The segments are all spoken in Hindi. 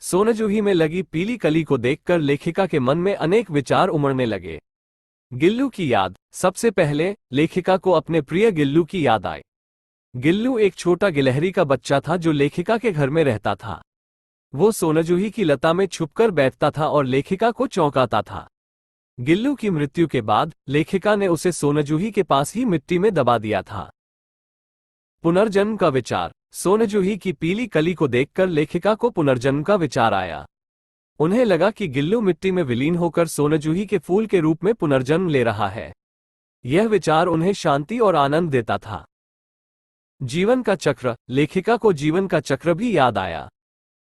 सोनजूही में लगी पीली कली को देखकर लेखिका के मन में अनेक विचार उमड़ने लगे। गिल्लू की याद। सबसे पहले लेखिका को अपने प्रिय गिल्लू की याद आई। गिल्लू एक छोटा गिलहरी का बच्चा था जो लेखिका के घर में रहता था। वो सोनजूही की लता में छुपकर बैठता था और लेखिका को चौंकाता था। गिल्लू की मृत्यु के बाद लेखिका ने उसे सोनजूही के पास ही मिट्टी में दबा दिया था। पुनर्जन्म का विचार। सोनजूही की पीली कली को देखकर लेखिका को पुनर्जन्म का विचार आया। उन्हें लगा कि गिल्लू मिट्टी में विलीन होकर सोनजूही के फूल के रूप में पुनर्जन्म ले रहा है। यह विचार उन्हें शांति और आनंद देता था। जीवन का चक्र। लेखिका को जीवन का चक्र भी याद आया।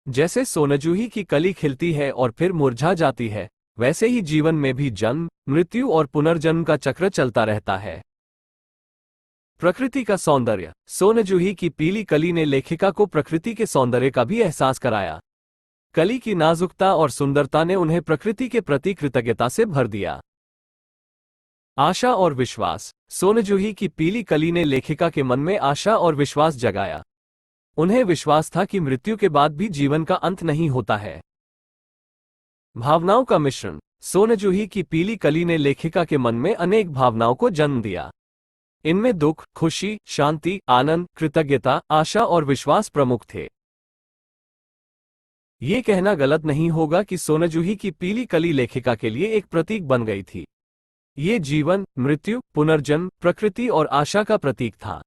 जैसे सोनजूही की कली खिलती है और फिर मुरझा जाती है, वैसे ही जीवन में भी जन्म, मृत्यु और पुनर्जन्म का चक्र चलता रहता है। प्रकृति का सौंदर्य। सोनजूही की पीली कली ने लेखिका को प्रकृति के सौंदर्य का भी एहसास कराया। कली की नाजुकता और सुंदरता ने उन्हें प्रकृति के प्रति कृतज्ञता से भर दिया। आशा और विश्वास। सोनजूही की पीली कली ने लेखिका के मन में आशा और विश्वास जगाया। उन्हें विश्वास था कि मृत्यु के बाद भी जीवन का अंत नहीं होता है। भावनाओं का मिश्रण। सोनजूही की पीली कली ने लेखिका के मन में अनेक भावनाओं को जन्म दिया। इनमें दुख, खुशी, शांति, आनंद, कृतज्ञता, आशा और विश्वास प्रमुख थे। ये कहना गलत नहीं होगा कि सोनजूही की पीली कली लेखिका के लिए एक प्रतीक बन गई थी। ये जीवन, मृत्यु, पुनर्जन्म, प्रकृति और आशा का प्रतीक था।